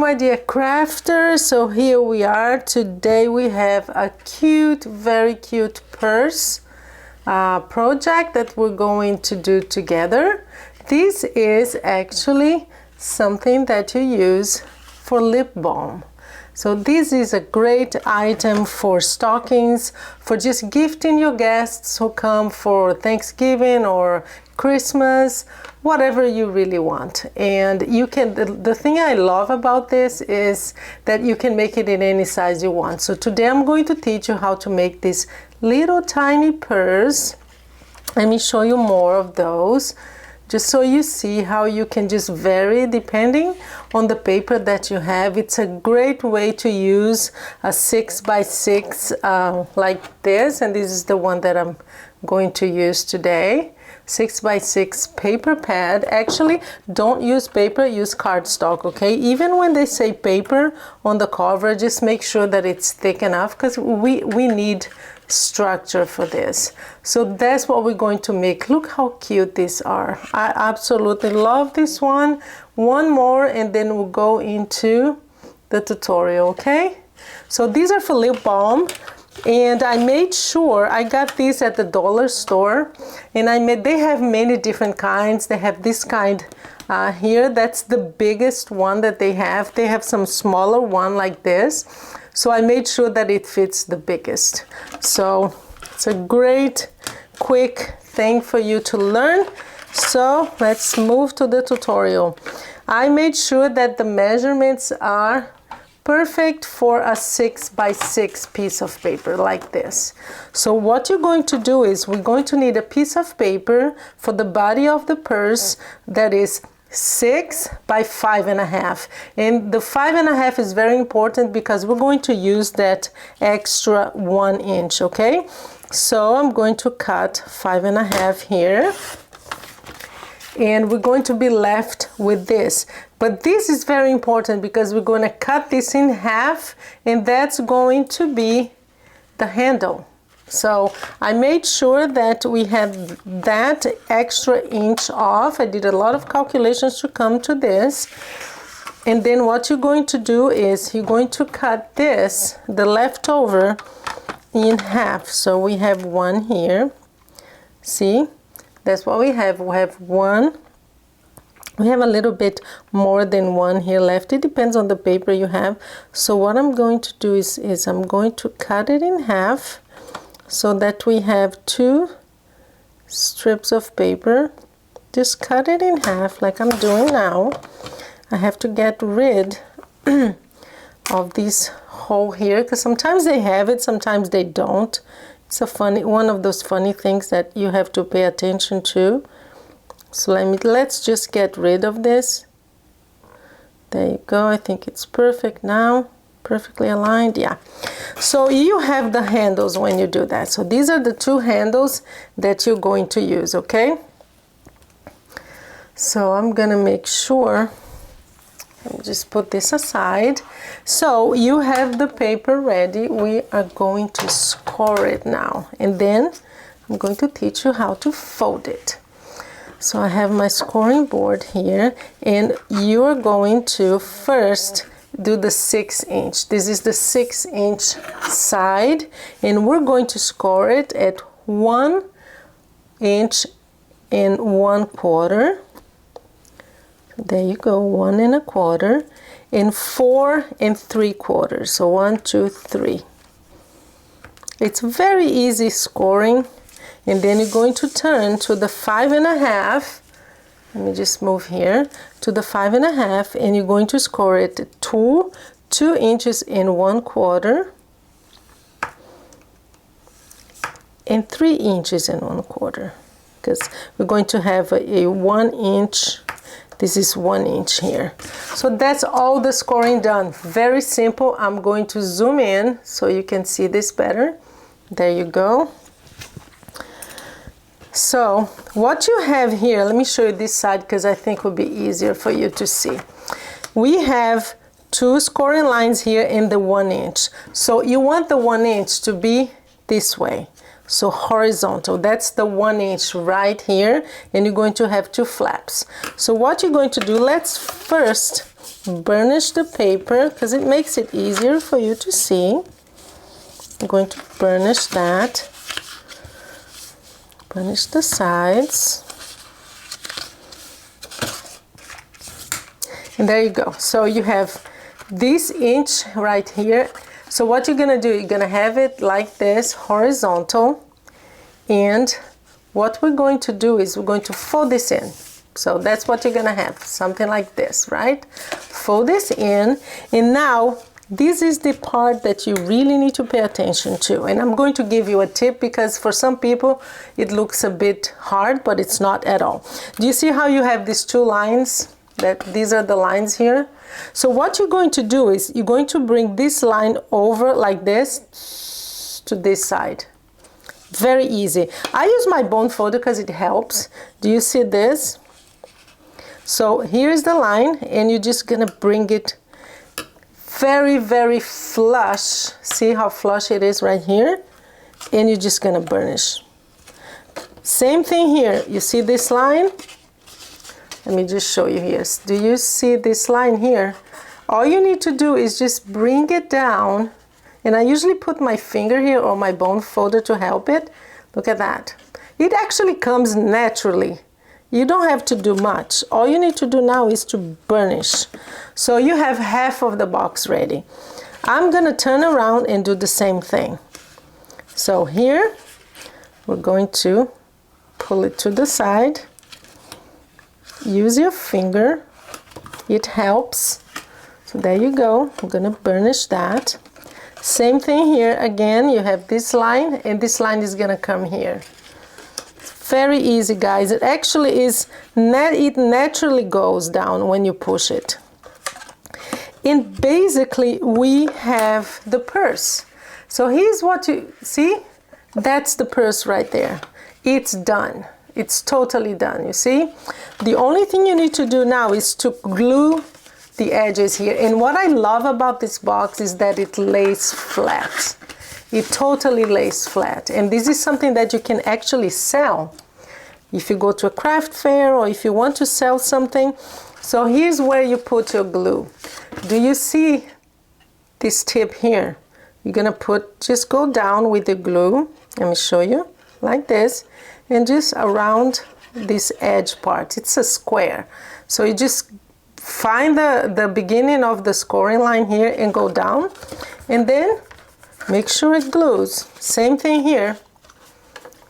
my dear crafters. So here we are. Today we have a cute, very cute purse project that we're going to do together. This is actually something that you use for lip balm. So this is a great item for stockings, for just gifting your guests who come for Thanksgiving or Christmas, whatever you really want. And you can, the thing I love about this is that you can make it in any size you want. So today I'm going to teach you how to make this little tiny purse. Let me show you more of those, just so you see how you can just vary depending on the paper that you have. It's a great way to use a 6x6 like this, and this is the one that I'm going to use today. 6x6 paper pad. Actually, don't use paper, use cardstock, okay? Even when they say paper on the cover, just make sure that it's thick enough, because we need structure for this. So that's what we're going to make. Look how cute these are. I absolutely love this one. One more and then we'll go into the tutorial, okay? So these are for lip balm, and I made sure I got these at the dollar store, and they have many different kinds. They have this kind here. That's the biggest one that they have. They have some smaller one like this. So I made sure that it fits the biggest. So it's a great, quick thing for you to learn. So let's move to the tutorial. I made sure that the measurements are perfect for a 6x6 piece of paper like this. So what you're going to do is we're going to need a piece of paper for the body of the purse that is 6 by 5.5, and the 5.5 is very important because we're going to use that extra 1 inch. Okay, so I'm going to cut 5.5 here, and we're going to be left with this. But this is very important because we're going to cut this in half, and that's going to be the handle. So I made sure that we had that extra inch off. I did a lot of calculations to come to this. And then what you're going to do is you're going to cut this, the leftover, in half. So we have one here. See, that's what we have. We have one. We have a little bit more than one here left. It depends on the paper you have. So what I'm going to do is I'm going to cut it in half, so that we have 2 strips of paper. Just cut it in half like I'm doing now. I have to get rid of this hole here, because sometimes they have it, sometimes they don't. It's a one of those funny things that you have to pay attention to. So let's just get rid of this. There you go. I think it's perfect now. Perfectly aligned, yeah. So you have the handles when you do that. So these are the 2 handles that you're going to use, okay? So I'm gonna make sure, let me just put this aside. So you have the paper ready. We are going to score it now, and then I'm going to teach you how to fold it. So I have my scoring board here, and you're going to first do the 6 inch. This is the 6 inch side, and we're going to score it at 1 inch and 1/4. There you go, 1 1/4, and 4 3/4. So 1, 2, 3. It's very easy scoring. And then you're going to turn to the 5.5. Let me just move here to the 5.5, and you're going to score it at 2 inches and 1/4, and 3 inches and 1/4, because we're going to have a 1 inch. This is 1 inch here. So that's all the scoring done. Very simple. I'm going to zoom in so you can see this better. There you go. So what you have here, let me show you this side because I think it will be easier for you to see. We have 2 scoring lines here in the 1 inch. So you want the 1 inch to be this way. So horizontal, that's the 1 inch right here, and you're going to have 2 flaps. So what you're going to do, let's first burnish the paper because it makes it easier for you to see. I'm going to burnish that. Burnish the sides. And there you go. So you have this inch right here. So what you're gonna do, you're gonna have it like this, horizontal. And what we're going to do is we're going to fold this in. So that's what you're gonna have, something like this, right? Fold this in, and now this is the part that you really need to pay attention to. And I'm going to give you a tip because for some people it looks a bit hard, but it's not at all. Do you see how you have these two lines? These are the lines here. So what you're going to do is you're going to bring this line over like this to this side. Very easy. I use my bone folder because it helps. Do you see this? So here's the line, and you're just gonna bring it very, very flush. See how flush it is right here? And you're just gonna burnish. Same thing here. You see this line? Let me just show you here. Do you see this line here? All you need to do is just bring it down, and I usually put my finger here or my bone folder to help it. Look at that. It actually comes naturally. You don't have to do much. All you need to do now is to burnish. So you have half of the box ready. I'm gonna turn around and do the same thing. So here, we're going to pull it to the side. Use your finger, it helps. So there you go, I'm gonna burnish that. Same thing here, again, you have this line, and this line is gonna come here. Very easy, guys. It actually is, it naturally goes down when you push it. And basically, we have the purse. So here's what you see. That's the purse right there. It's done. It's totally done, you see? The only thing you need to do now is to glue the edges here. And what I love about this box is that it lays flat. It totally lays flat. And this is something that you can actually sell if you go to a craft fair or if you want to sell something. So here's where you put your glue. Do you see this tip here? You're gonna just go down with the glue. Let me show you, like this, and just around this edge part. It's a square. So you just find the beginning of the scoring line here and go down, and then make sure it glues. Same thing here.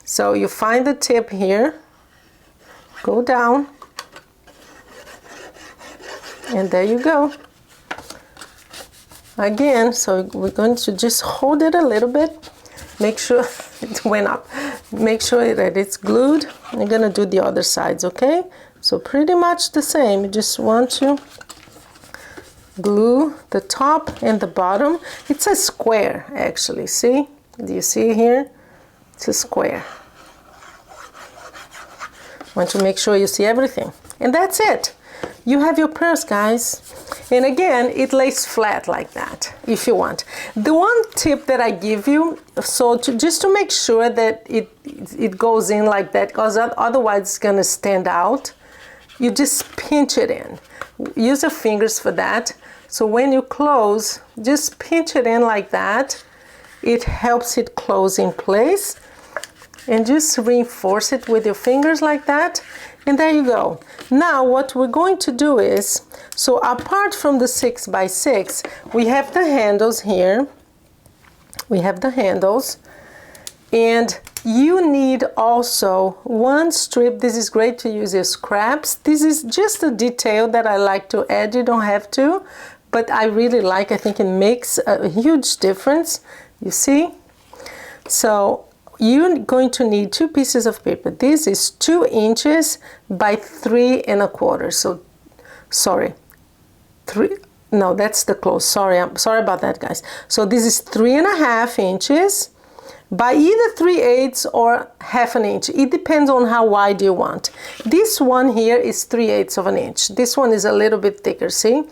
So you find the tip here, go down, and there you go. Again, so we're going to just hold it a little bit, make sure it went up, make sure that it's glued. I'm gonna do the other sides, okay? So pretty much the same. You just want to glue the top and the bottom. It's a square, actually. See? Do you see here? It's a square. Want to make sure you see everything. And that's it. You have your purse, guys. And again, it lays flat like that, if you want. The one tip that I give you, so just to make sure that it goes in like that, because otherwise it's gonna stand out, you just pinch it in. Use your fingers for that. So when you close, just pinch it in like that. It helps it close in place. And just reinforce it with your fingers like that. And there you go. Now what we're going to do is, so apart from the 6x6, we have the handles here. We have the handles. And you need also one strip. This is great to use your scraps. This is just a detail that I like to add. You don't have to, but I really like, I think it makes a huge difference. You see? So you're going to need 2 pieces of paper. This is 2 inches by 3 1/4. So, sorry, 3. No, that's the close. Sorry, I'm sorry about that, guys. So this is 3 1/2 inches by either 3/8 or 1/2 inch. It depends on how wide you want. This one here is 3/8 of an inch. This one is a little bit thicker. See,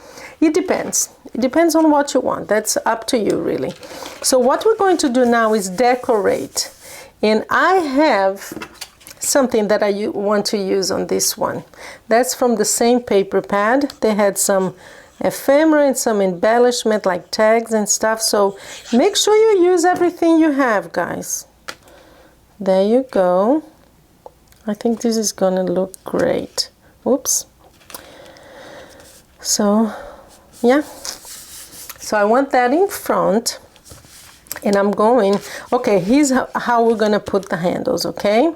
it depends. It depends on what you want. That's up to you, really. So what we're going to do now is decorate. And I have something that I want to use on this one. That's from the same paper pad. They had some ephemera and some embellishment like tags and stuff. So make sure you use everything you have, guys. There you go. I think this is gonna look great. Oops. So yeah, so I want that in front, and I'm going, okay, here's how we're gonna put the handles, okay?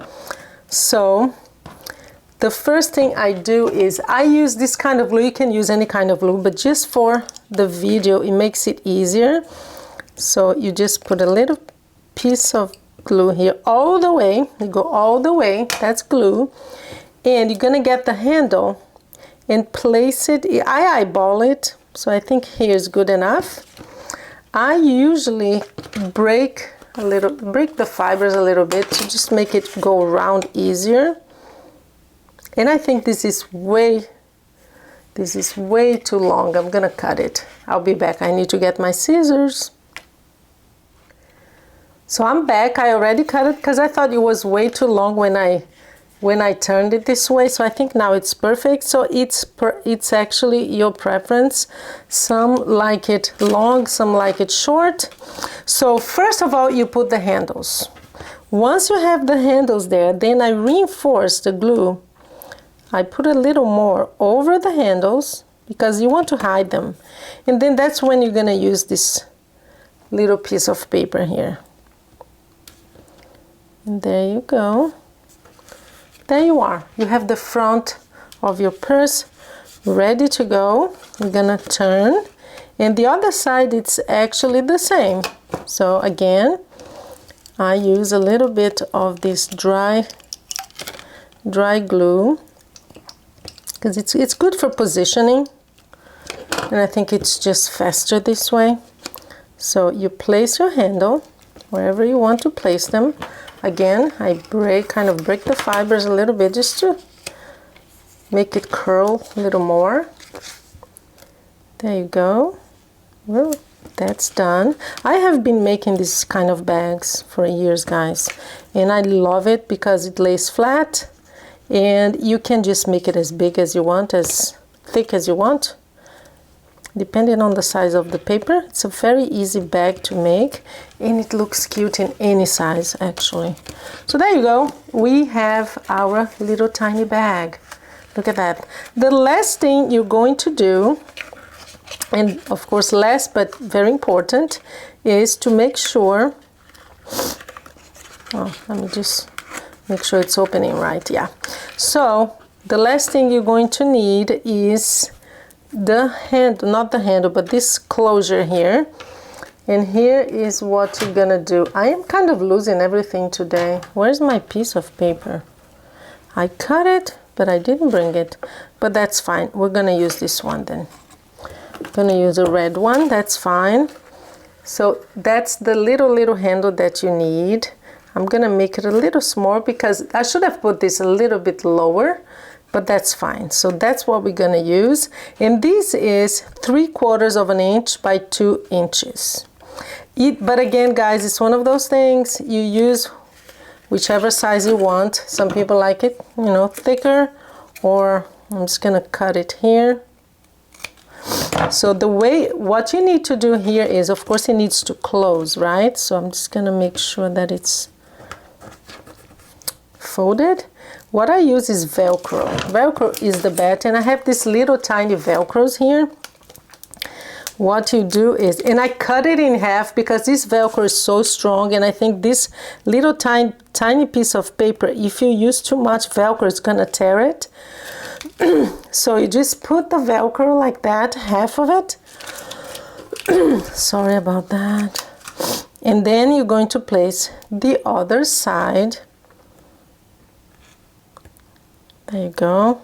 So the first thing I do is I use this kind of glue. You can use any kind of glue, but just for the video, it makes it easier. So you just put a little piece of glue here all the way. You go all the way, that's glue. And you're gonna get the handle and place it, I eyeball it. So I think here is good enough. I usually break the fibers a little bit to just make it go around easier. And I think this is way too long. I'm gonna cut it. I'll be back. I need to get my scissors. So I'm back. I already cut it because I thought it was way too long when I turned it this way. So I think now it's perfect. So it's actually your preference. Some like it long, some like it short. So first of all, you put the handles. Once you have the handles there, then I reinforce the glue. I put a little more over the handles because you want to hide them. And then that's when you're gonna use this little piece of paper here. And there you go. There you are. You have the front of your purse ready to go. You're gonna turn, and the other side it's actually the same. So again, I use a little bit of this dry glue because it's good for positioning, and I think it's just faster this way. So you place your handle wherever you want to place them. Again, I kind of break the fibers a little bit just to make it curl a little more. There you go. Well, that's done. I have been making these kind of bags for years, guys, and I love it because it lays flat, and you can just make it as big as you want, as thick as you want, depending on the size of the paper. It's a very easy bag to make, and it looks cute in any size actually. So there you go. We have our little tiny bag. Look at that. The last thing you're going to do, and of course last but very important, is to make sure, let me just make sure it's opening right. Yeah. So the last thing you're going to need is the handle, not the handle, but this closure here. And here is what you're gonna do. I am kind of losing everything today. Where's my piece of paper? I cut it, but I didn't bring it. But that's fine. We're gonna use this one then. I'm gonna use a red one. That's fine. So that's the little handle that you need. I'm gonna make it a little small because I should have put this a little bit lower, but that's fine. So that's what we're gonna use. And this is 3/4 of an inch by 2 inches. But again, guys, it's one of those things, you use whichever size you want. Some people like it, you know, thicker, or I'm just gonna cut it here. So what you need to do here is, of course, it needs to close, right? So I'm just gonna make sure that it's folded. What I use is Velcro. Velcro is the best, and I have this little tiny Velcros here. What you do is, and I cut it in half because this Velcro is so strong, and I think this little tiny piece of paper, if you use too much Velcro, it's gonna tear it. So you just put the Velcro like that, half of it. Sorry about that. And then you're going to place the other side. There you go,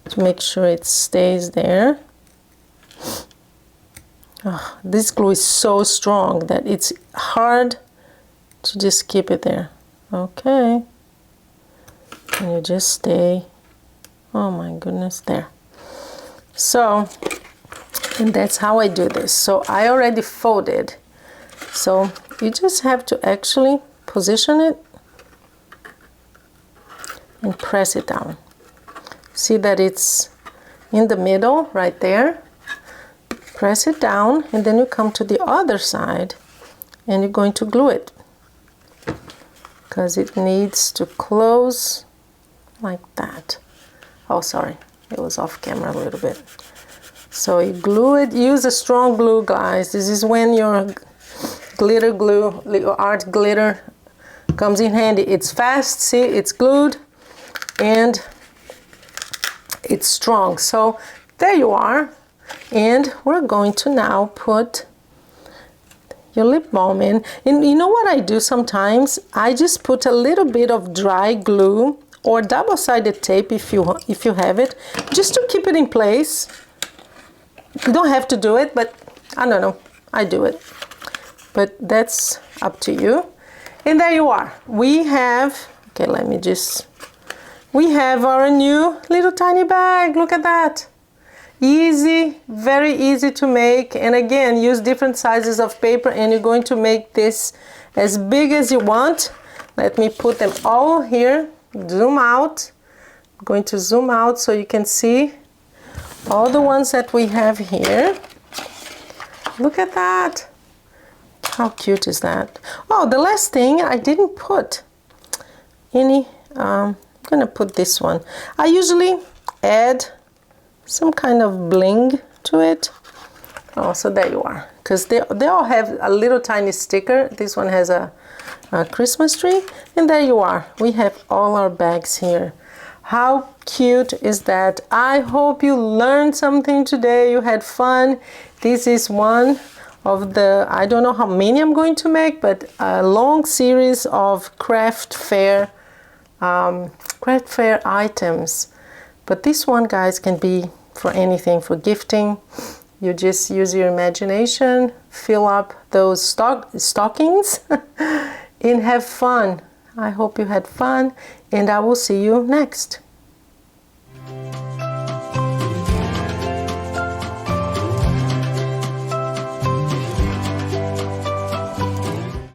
to make sure it stays there. Oh, this glue is so strong that it's hard to just keep it there. Okay, and you just stay, oh my goodness, there. So, and that's how I do this. So I already folded, so you just have to actually position it and press it down. See that it's in the middle right there? press it down, and then you come to the other side and you're going to glue it because it needs to close like that. Oh, sorry, it was off camera a little bit. So you glue it. Use a strong glue, guys. This is when your glitter glue, your art glitter, comes in handy. It's fast, see, it's glued and it's strong. So there you are. And we're going to now put your lip balm in. And you know what I do sometimes? I just put a little bit of dry glue or double-sided tape if you have it, just to keep it in place. You don't have to do it, but I don't know, I do it. But that's up to you. And there you are. We have, okay, we have our new little tiny bag. Look at that. Easy, very easy to make. And again, use different sizes of paper, and you're going to make this as big as you want. Let me put them all here. Zoom out. I'm going to zoom out so you can see all the ones that we have here. Look at that. How cute is that? Oh, the last thing, I didn't put any, I'm gonna put this one. I usually add some kind of bling to it. Oh, so there you are. Because they all have a little tiny sticker. This one has a Christmas tree. And there you are. We have all our bags here. How cute is that? I hope you learned something today. You had fun. This is one of the, I don't know how many I'm going to make, but a long series of craft fair items. But this one, guys, can be for anything, for gifting. You just use your imagination, fill up those stockings and have fun. I hope you had fun, and I will see you next.